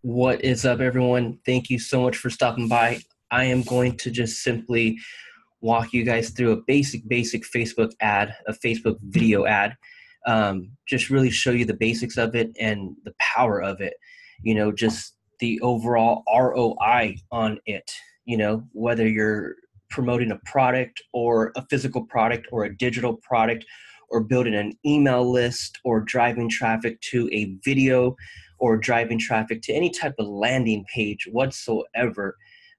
What is up, everyone? Thank you so much for stopping by. I am going to just simply walk you guys through a basic Facebook ad, a Facebook video ad. Just really show you the basics of it and the power of it. Just the overall ROI on it. Whether you're promoting a product or a physical product or a digital product or building an email list or driving traffic to a video or driving traffic to any type of landing page whatsoever.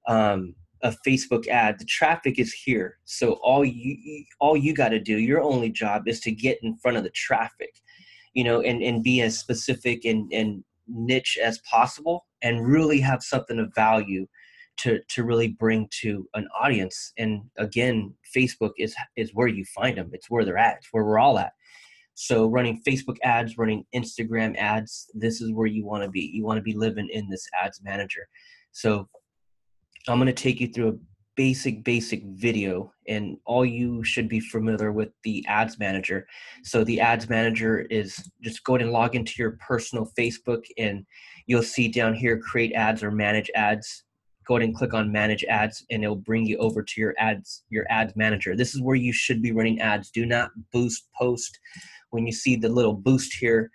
A Facebook ad, the traffic is here. So all you got to do, your only job is to get in front of the traffic, and be as specific and niche as possible and really have something of value to really bring to an audience. And again, Facebook is where you find them. It's where they're at. It's where we're all at. So running Facebook ads, running Instagram ads, this is where you want to be. You want to be living in this ads manager. So I'm going to take you through a basic video, and all you should be familiar with the ads manager. So the ads manager is just go ahead and log into your personal Facebook, and you'll see down here, create ads or manage ads. Go ahead and click on manage ads, and it'll bring you over to your ads manager. This is where you should be running ads. Do not boost post. When you see the little boost here,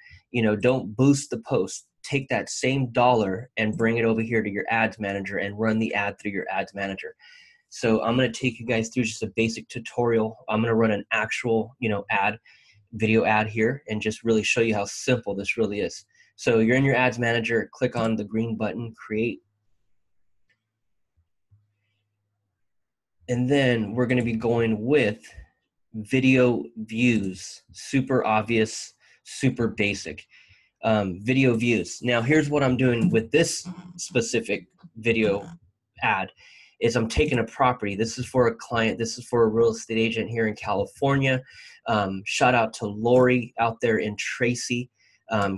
don't boost the post. Take that same dollar and bring it over here to your ads manager and run the ad through your ads manager. So I'm going to take you guys through just a basic tutorial. I'm going to run an actual, video ad here and just really show you how simple this really is. So you're in your ads manager, click on the green button, create. And then we're going to be going with video views, super obvious, super basic. Video views. Now, here's what I'm doing with this specific video ad is I'm taking a property. This is for a client. This is for a real estate agent here in California. Shout out to Lori out there in Tracy,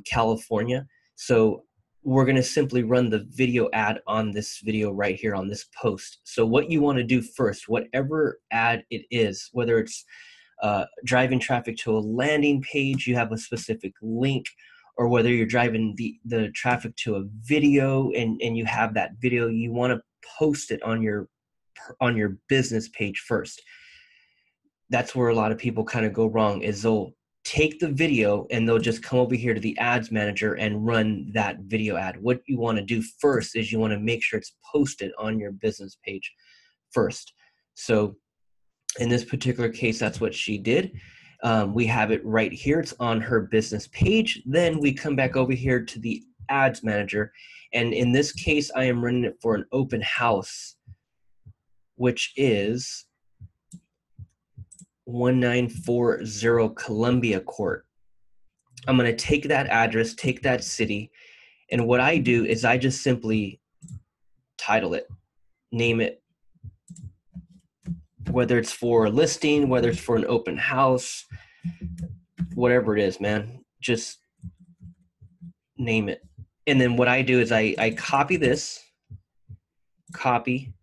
California. So we're going to simply run the video ad on this video right here on this post. So what you want to do first, whatever ad it is, whether it's driving traffic to a landing page, you have a specific link, or whether you're driving the traffic to a video and you have that video, you want to post it on your business page first. That's where a lot of people kind of go wrong, is they'll take the video and they'll just come over here to the ads manager and run that video ad. What you want to do first is you want to make sure it's posted on your business page first. So in this particular case, that's what she did. We have it right here. It's on her business page. Then we come back over here to the ads manager. And in this case, I am running it for an open house, which is 1940 Columbia Court. I'm going to take that address, take that city, and what I do is I just simply title it, name it, whether it's for a listing, whether it's for an open house, whatever it is, man, just name it. And then what I do is I copy this, and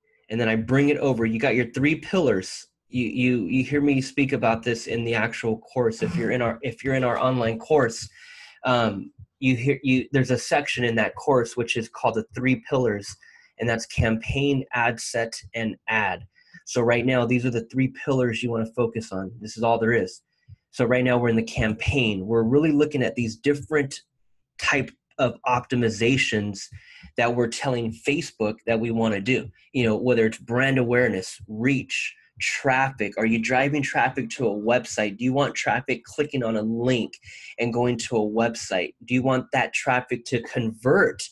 then I bring it over. You got your 3 pillars. You hear me speak about this in the actual course. If you're in our online course, there's a section in that course which is called the 3 pillars, and that's campaign, ad set, and ad. So right now, these are the 3 pillars you want to focus on. This is all there is. So right now we're in the campaign. We're really looking at these different type of optimizations that we're telling Facebook that we want to do. Whether it's brand awareness, reach, traffic. Are you driving traffic to a website? Do you want traffic clicking on a link and going to a website? Do you want that traffic to convert?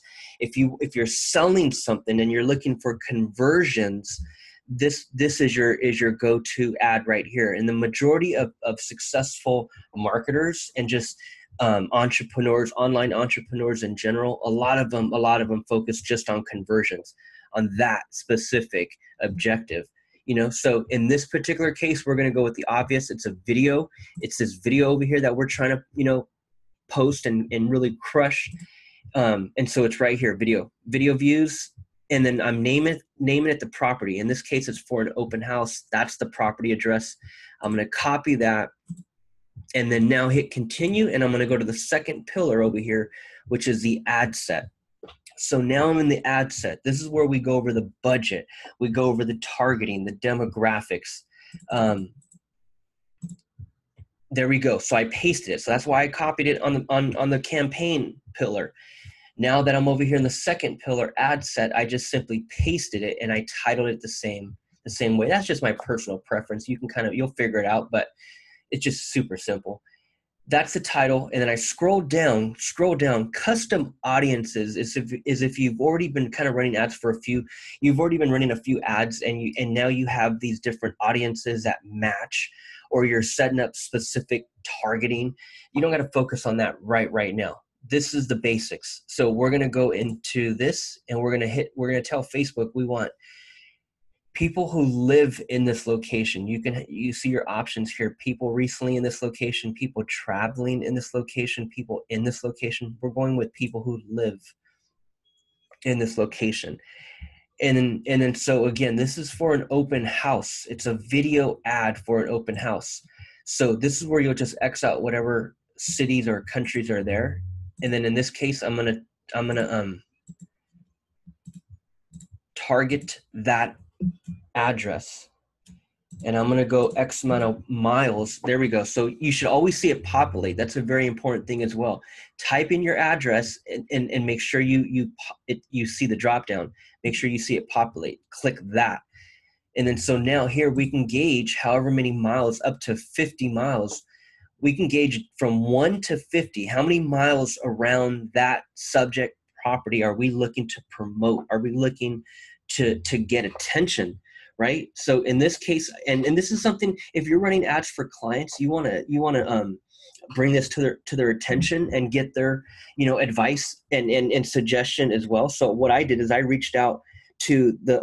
If you're selling something and you're looking for conversions, this is your go-to ad right here. And the majority of successful marketers and just entrepreneurs, online entrepreneurs in general, a lot of them focus just on conversions, on that specific objective. So in this particular case, we're going to go with the obvious. It's a video. It's this video over here that we're trying to, post and really crush. And so it's right here, video views. And then I'm naming it the property. In this case, it's for an open house. That's the property address. I'm going to copy that and then now hit continue. And I'm going to go to the second pillar over here, which is the ad set. So now I'm in the ad set. This is where we go over the budget. We go over the targeting, the demographics. There we go. So I pasted it. So that's why I copied it on the campaign pillar. Now that I'm over here in the second pillar, ad set, I just simply pasted it and I titled it the same way. That's just my personal preference. You can you'll figure it out, but it's just super simple. That's the title. And then I scroll down, custom audiences is if you've already been kind of running ads for you've already been running a few ads and now you have these different audiences that match, or you're setting up specific targeting. You don't got to focus on that right now. This is the basics. So we're going to go into this and we're going to tell Facebook we want people who live in this location. You see your options here. People recently in this location, people traveling in this location, people in this location. We're going with people who live in this location. And then so again, this is for an open house. It's a video ad for an open house. So this is where you'll just X out whatever cities or countries are there. And then in this case, I'm gonna target that address, and I'm gonna go X amount of miles. There we go. So you should always see it populate. That's a very important thing as well. Type in your address and make sure you see the drop down. Make sure you see it populate. Click that. And then so now here we can gauge however many miles, up to 50 miles. We can gauge from 1 to 50. How many miles around that subject property are we looking to promote? Are we looking to get attention, right? So in this case, and this is something, if you're running ads for clients, you want to bring this to their attention and get their advice and suggestion as well. So what I did is I reached out to the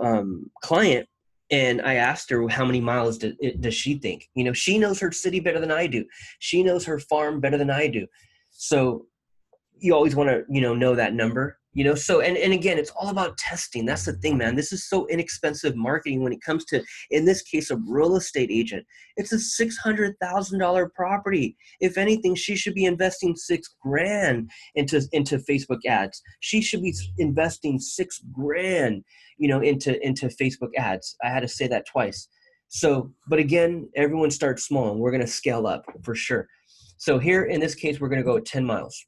client and I asked her how many miles does she think. She knows her city better than I do. She knows her farm better than I do. So you always want to know that number. So and again, it's all about testing. That's the thing, man. This is so inexpensive marketing when it comes to, in this case, a real estate agent. It's a $600,000 property. If anything, she should be investing $6,000 into Facebook ads. She should be investing $6,000 into Facebook ads. I had to say that twice. So, but again, everyone starts small and we're going to scale up for sure. So here in this case, we're going to go at 10 miles.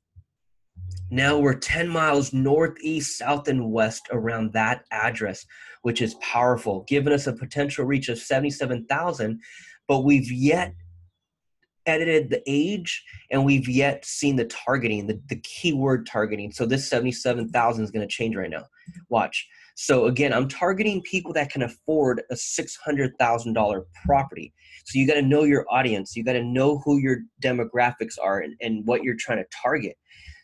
Now we're 10 miles northeast, south, and west around that address, which is powerful, giving us a potential reach of 77,000, but we've yet edited the age and we've yet seen the targeting, the keyword targeting. So this 77,000 is going to change right now. Watch. So again, I'm targeting people that can afford a $600,000 property. So you got to know your audience. You got to know who your demographics are and what you're trying to target.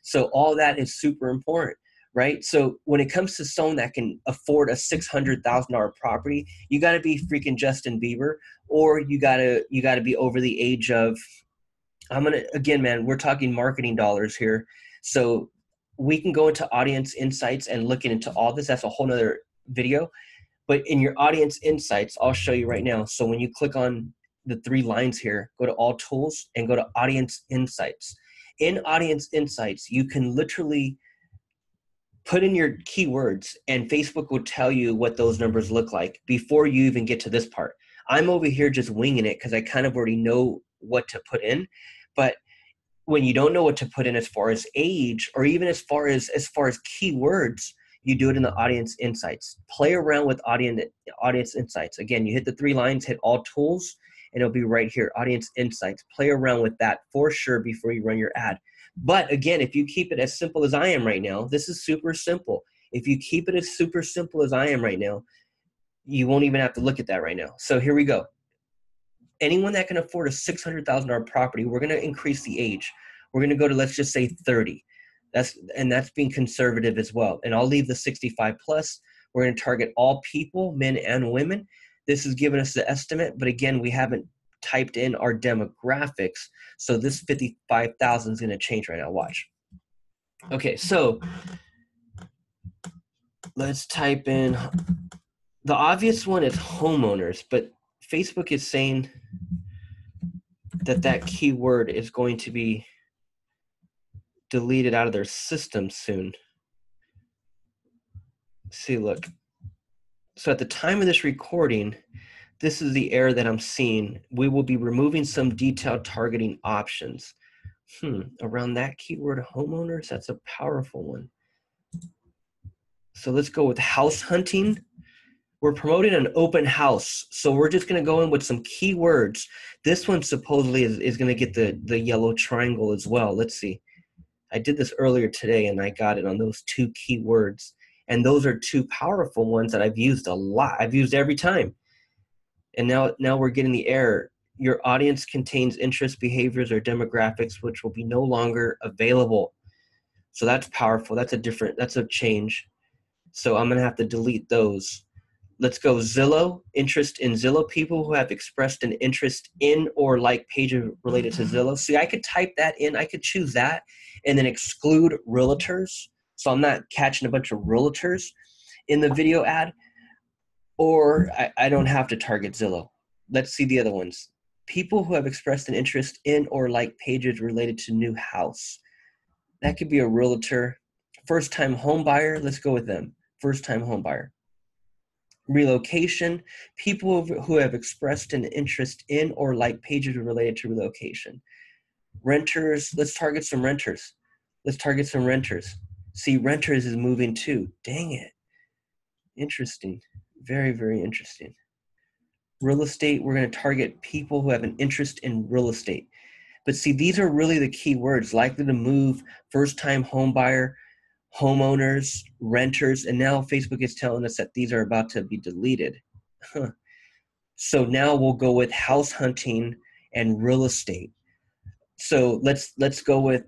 So all that is super important, right? So when it comes to someone that can afford a $600,000 property, you got to be freaking Justin Bieber, or you got to be over the age of, again, man, we're talking marketing dollars here. So we can go into audience insights and looking into all this. That's a whole nother video. But in your audience insights, I'll show you right now. So when you click on the 3 lines here, go to all tools and go to audience insights. In audience insights, you can literally put in your keywords and Facebook will tell you what those numbers look like before you even get to this part. I'm over here just winging it because I kind of already know what to put in. But when you don't know what to put in as far as age, or even as far as keywords, you do it in the audience insights. Play around with audience insights. Again, you hit the 3 lines, hit all tools, and it'll be right here, audience insights. Play around with that for sure before you run your ad. But again, if you keep it as simple as I am right now, this is super simple. If you keep it as super simple as I am right now, you won't even have to look at that right now. So here we go. Anyone that can afford a $600,000 property, we're going to increase the age. We're going to go to, let's just say 30. That's being conservative as well. And I'll leave the 65 plus. We're going to target all people, men and women. This is giving us the estimate, but again, we haven't typed in our demographics. So this 55,000 is going to change right now. Watch. Okay, so let's type in, the obvious one is homeowners, but Facebook is saying that keyword is going to be deleted out of their system soon. See, look. So at the time of this recording, this is the error that I'm seeing. We will be removing some detailed targeting options. Around that keyword homeowners, that's a powerful one. So let's go with house hunting. We're promoting an open house. So we're just going to go in with some keywords. This one supposedly is going to get the yellow triangle as well. Let's see. I did this earlier today and I got it on those 2 keywords. And those are 2 powerful ones that I've used a lot. I've used every time. And now we're getting the error. Your audience contains interests, behaviors, or demographics which will be no longer available. So that's powerful. That's a change. So I'm going to have to delete those. Let's go Zillow, interest in Zillow, people who have expressed an interest in or like pages related to Zillow. See, I could type that in, I could choose that and then exclude realtors. So I'm not catching a bunch of realtors in the video ad, or I don't have to target Zillow. Let's see the other ones. People who have expressed an interest in or like pages related to new house. That could be a realtor. First-time home buyer, let's go with them. First-time home buyer. Relocation, people who have expressed an interest in or like pages related to relocation. Renters, let's target some renters. See, renters is moving too. Dang it. Interesting. Very, very interesting. Real estate, we're going to target people who have an interest in real estate. But see, these are really the key words: likely to move, first-time home buyer, homeowners, renters, and now Facebook is telling us that these are about to be deleted. So now we'll go with house hunting and real estate. So let's go with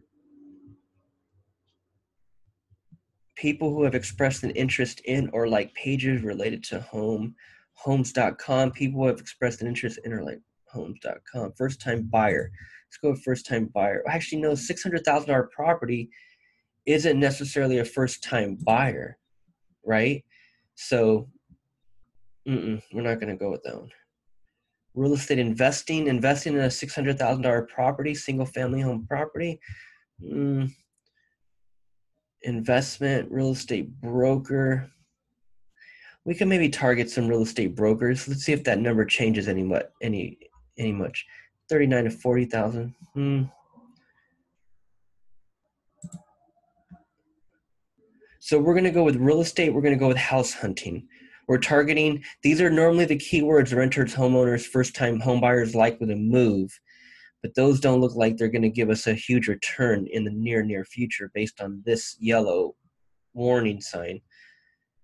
people who have expressed an interest in or like pages related to homes.com, people who have expressed an interest in or like homes.com. First-time buyer. Let's go with first-time buyer. Actually, no, $600,000 property isn't necessarily a first-time buyer, right? So we're not going to go with that one. Real estate investing in a $600,000 property, single-family home property. Investment, real estate broker. We can maybe target some real estate brokers. Let's see if that number changes any much. 39 to 40,000. So we're going to go with real estate. We're going to go with house hunting. We're targeting, these are normally the keywords: renters, homeowners, first-time home buyers, likely to move. But those don't look like they're going to give us a huge return in the near future based on this yellow warning sign.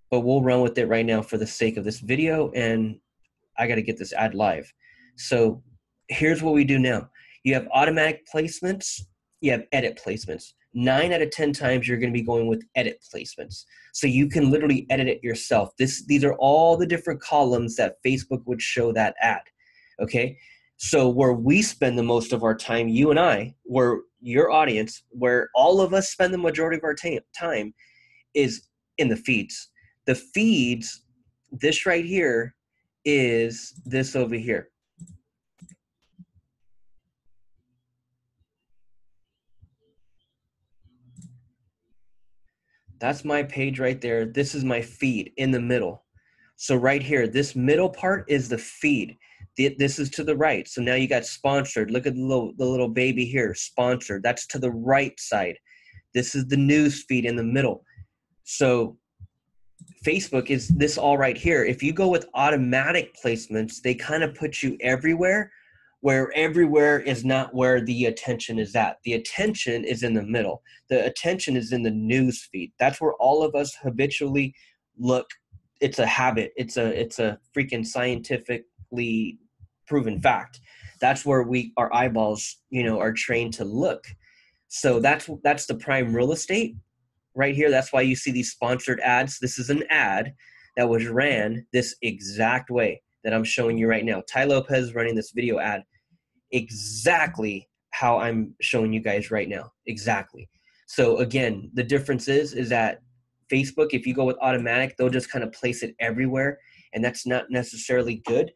But we'll run with it right now for the sake of this video, and I got to get this ad live. So here's what we do now. You have automatic placements, you have edit placements. 9 out of 10 times you're going to be going with edit placements. So you can literally edit it yourself. These are all the different columns that Facebook would show that ad. Okay? So where we spend the most of our time, you and I, where your audience, where all of us spend the majority of our time is in the feeds. The feeds, this right here is this over here. That's my page right there. This is my feed in the middle. So right here, this middle part is the feed. This is to the right. So now you got sponsored. Look at the little baby here, sponsored. That's to the right side. This is the news feed in the middle. So Facebook is this all right here. If you go with automatic placements, they kind of put you everywhere, where everywhere is not where the attention is at. The attention is in the middle. The attention is in the news feed. That's where all of us habitually look. It's a habit. It's a freaking scientifically proven fact. That's where our eyeballs, are trained to look. So that's the prime real estate right here. That's why you see these sponsored ads. This is an ad that was ran this exact way that I'm showing you right now. Ty Lopez running this video ad exactly how I'm showing you guys right now. Exactly. So again, the difference is that Facebook, if you go with automatic, they'll just kind of place it everywhere, and that's not necessarily good.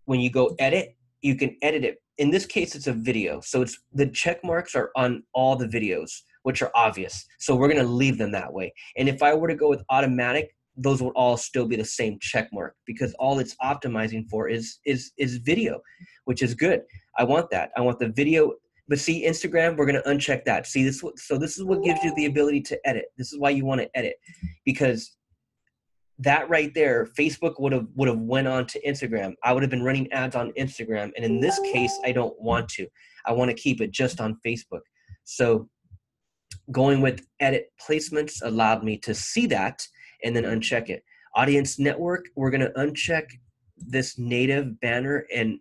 When you go edit, you can edit it. In this case, it's a video. So it's the check marks are on all the videos, which are obvious. So we're going to leave them that way. And if I were to go with automatic, those will all still be the same check mark, because all it's optimizing for is video, which is good. I want that. I want the video. But see, Instagram, we're going to uncheck that. See, so this is what gives you the ability to edit. This is why you want to edit, because that right there, Facebook would have went on to Instagram. I would have been running ads on Instagram. And in this case, I don't want to. I want to keep it just on Facebook. So going with edit placements allowed me to see that and then uncheck it. Audience network, we're going to uncheck this native banner, and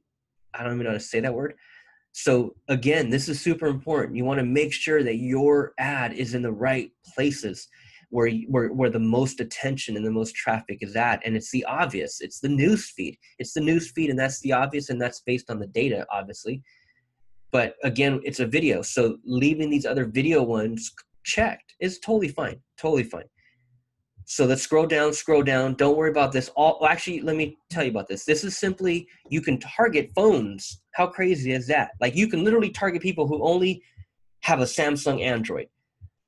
I don't even know how to say that word. So again, this is super important. You want to make sure that your ad is in the right places where the most attention and the most traffic is at. And it's the obvious. It's the news feed. It's the news feed, and that's the obvious, and that's based on the data, obviously. But again, it's a video. So leaving these other video ones checked is totally fine. Totally fine. So let's scroll down. Don't worry about this. Actually, let me tell you about this. This is simply, you can target phones. How crazy is that? Like, you can literally target people who only have a Samsung Android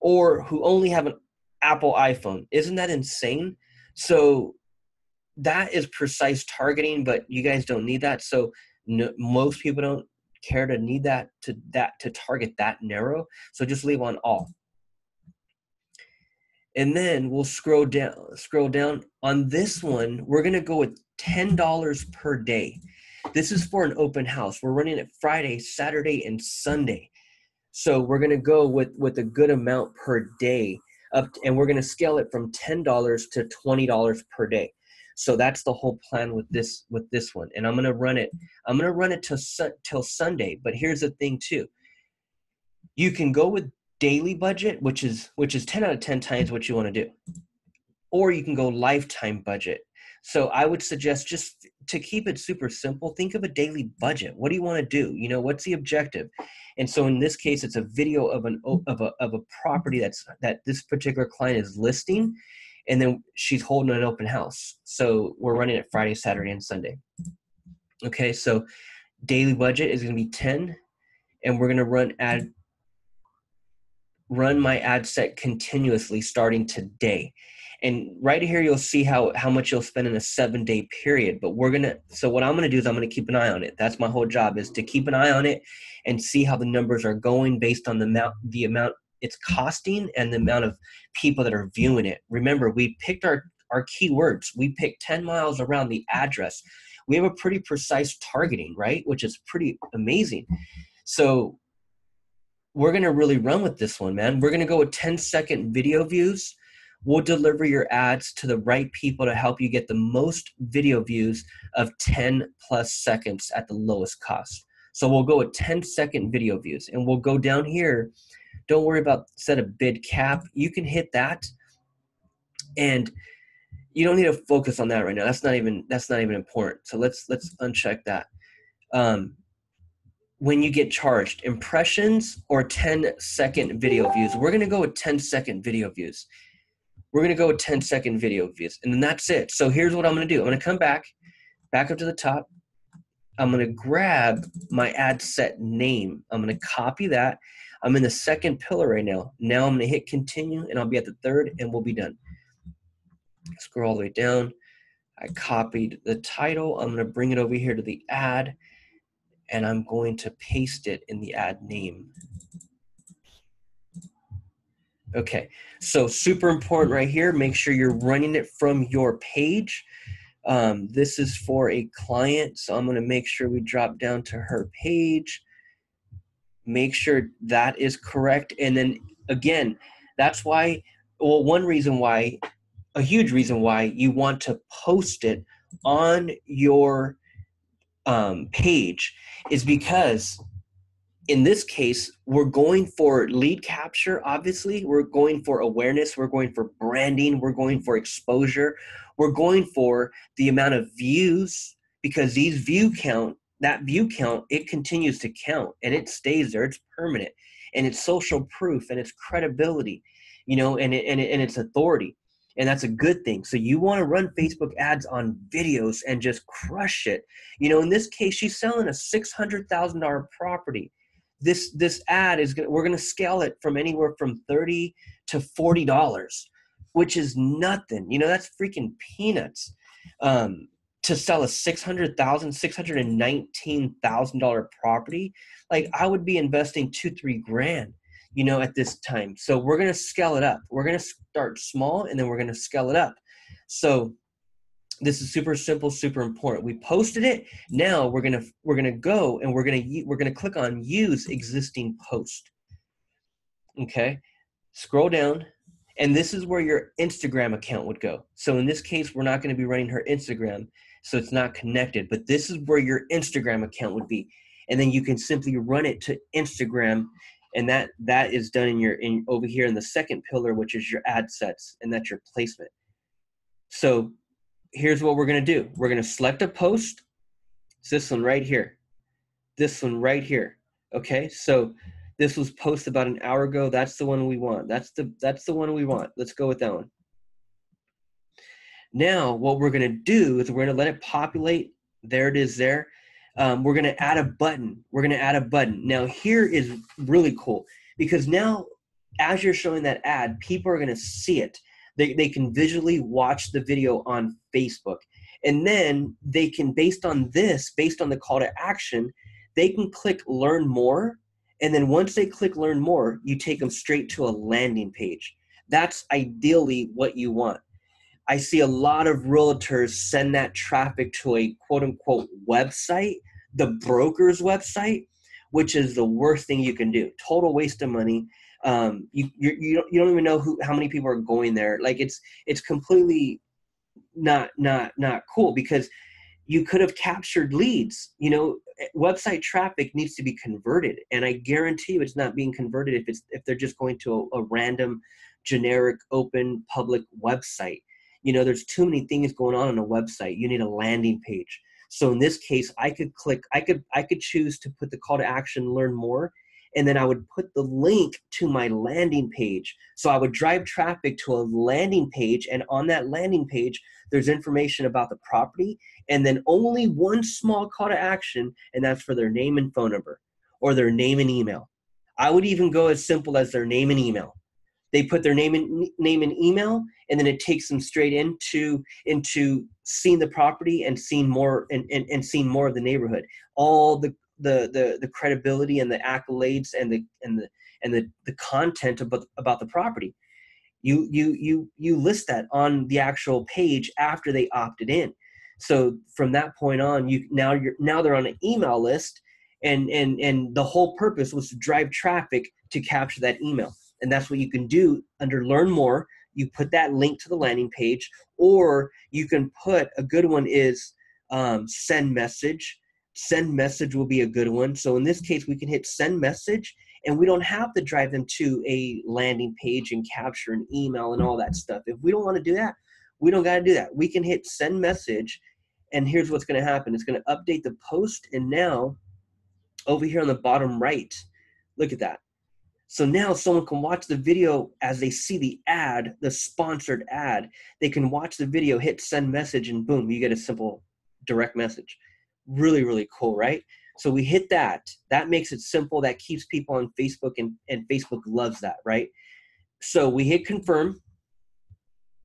or who only have an Apple iPhone. Isn't that insane? So that is precise targeting, but you guys don't need that. So most people don't care to need that to target that narrow. So just leave on all. And then we'll scroll down. On this one, we're going to go with $10 per day. This is for an open house. We're running it Friday, Saturday, and Sunday. So we're going to go with a good amount per day, and we're going to scale it from $10 to $20 per day. So that's the whole plan with this one. And I'm going to run it till Sunday. But here's the thing too. You can go with daily budget, which is 10 out of 10 times what you want to do. Or you can go lifetime budget. So I would suggest, just to keep it super simple, think of a daily budget. What do you want to do? You know, what's the objective? And so in this case, it's a video of a property that this particular client is listing, and then she's holding an open house. So we're running it Friday, Saturday, and Sunday. Okay, so daily budget is going to be 10, and we're going to run my ad set continuously starting today. And right here, you'll see how much you'll spend in a 7-day period. But so what I'm going to do is I'm going to keep an eye on it. That's my whole job, is to keep an eye on it and see how the numbers are going based on the amount it's costing and the amount of people that are viewing it. Remember, we picked our keywords. We picked 10 miles around the address. We have a pretty precise targeting, right? Which is pretty amazing. So we're going to really run with this one, man. We're going to go with 10-second video views. We'll deliver your ads to the right people to help you get the most video views of 10 plus seconds at the lowest cost. So we'll go with 10-second video views, and we'll go down here. Don't worry about set a bid cap. You can hit that, and you don't need to focus on that right now. That's not even important. So let's uncheck that. When you get charged, impressions or 10-second video views. We're going to go with 10-second video views. We're going to go with 10-second video views, and then that's it. So here's what I'm going to do. I'm going to come back up to the top. I'm going to grab my ad set name. I'm going to copy that. I'm in the second pillar right now. Now I'm going to hit continue, and I'll be at the third, and we'll be done. Scroll all the way down. I copied the title. I'm going to bring it over here to the ad, and I'm going to paste it in the ad name. Okay, so super important right here. Make sure you're running it from your page. This is for a client, so I'm going to make sure we drop down to her page. Make sure that is correct. And then again, that's why, well, a huge reason why you want to post it on your page is because in this case, we're going for lead capture, obviously. We're going for awareness. We're going for branding. We're going for exposure. We're going for the amount of views, because that view count, it continues to count, and it stays there. It's permanent, and it's social proof, and it's credibility, and it's authority. And that's a good thing. So you want to run Facebook ads on videos and just crush it. In this case, she's selling a $600,000 property. This ad we're going to scale it from anywhere from $30 to $40. which is nothing. You know, that's freaking peanuts. To sell a $619,000 property, like I would be investing 2-3 grand, you know, at this time. So we're going to scale it up. We're going to start small and then we're going to scale it up. So this is super simple, super important. We posted it. Now we're going to go and we're going to click on use existing post. Okay. Scroll down. And this is where your Instagram account would go. So in this case, we're not going to be running her Instagram, so it's not connected. But this is where your Instagram account would be. And then you can simply run it to Instagram, and that is done in over here in the second pillar, which is your ad sets, and that's your placement. So here's what we're going to do. We're going to select a post. It's this one right here. This one right here. Okay, so this was posted about an hour ago. That's the one we want. That's the one we want. Let's go with that one. Now, what we're going to do is we're going to let it populate. There it is there. We're going to add a button. We're going to add a button. Now, here is really cool because now as you're showing that ad, people are going to see it. They can visually watch the video on Facebook. And then they can, based on the call to action, they can click learn more. And then once they click learn more, you take them straight to a landing page. That's ideally what you want. I see a lot of realtors send that traffic to a quote unquote website, the broker's website, which is the worst thing you can do. Total waste of money. You don't even know how many people are going there. Like it's completely not cool because you could have captured leads. You know, website traffic needs to be converted, and I guarantee you it's not being converted if they're just going to a random, generic, open, public website. You know, there's too many things going on a website. You need a landing page. So in this case, I could choose to put the call to action, learn more, and then I would put the link to my landing page. So I would drive traffic to a landing page, and on that landing page, there's information about the property, and then only one small call to action, and that's for their name and phone number, or their name and email. I would even go as simple as their name and email. They put their name and email, and then it takes them straight into seeing the property and seeing more and seeing more of the neighborhood. All the credibility and the accolades and the content about the property. You list that on the actual page after they opted in. So from that point on, now they're on an email list, and the whole purpose was to drive traffic to capture that email. And that's what you can do under learn more. You put that link to the landing page, or you can put, a good one is send message. Send message will be a good one. So in this case, we can hit send message, and we don't have to drive them to a landing page and capture an email and all that stuff. If we don't want to do that, we don't got to do that. We can hit send message, and here's what's going to happen. It's going to update the post, and now over here on the bottom right, look at that. So now someone can watch the video as they see the ad, the sponsored ad. They can watch the video, hit send message, and boom, you get a simple direct message. Really, really cool, right? So we hit that. That makes it simple. That keeps people on Facebook, and Facebook loves that, right? So we hit confirm,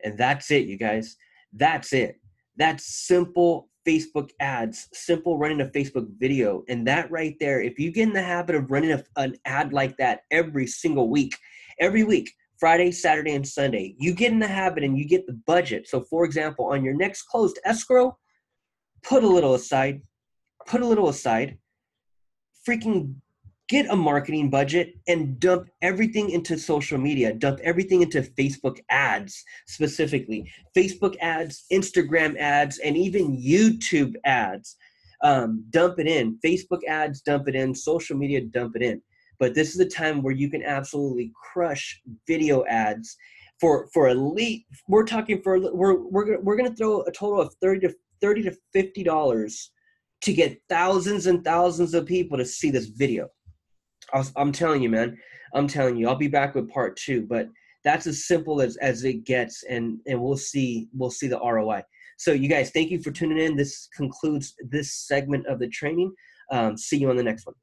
and that's it, you guys. That's it. That's simple Facebook ads, simple running a Facebook video. And that right there, if you get in the habit of running an ad like that every single week, every week, Friday, Saturday, and Sunday, you get in the habit and you get the budget. So for example, on your next closed escrow, put a little aside, freaking get a marketing budget and dump everything into social media, dump everything into Facebook ads, specifically Facebook ads, Instagram ads, and even YouTube ads. Dump it in. Facebook ads, dump it in. Social media, dump it in. But this is the time where you can absolutely crush video ads for elite. We're talking for, we're going to throw a total of $30 to $50 to get thousands and thousands of people to see this video. I'm telling you, man. I'm telling you. I'll be back with part 2, but that's as simple as it gets, and we'll see the ROI. So you guys, thank you for tuning in. This concludes this segment of the training. See you on the next one.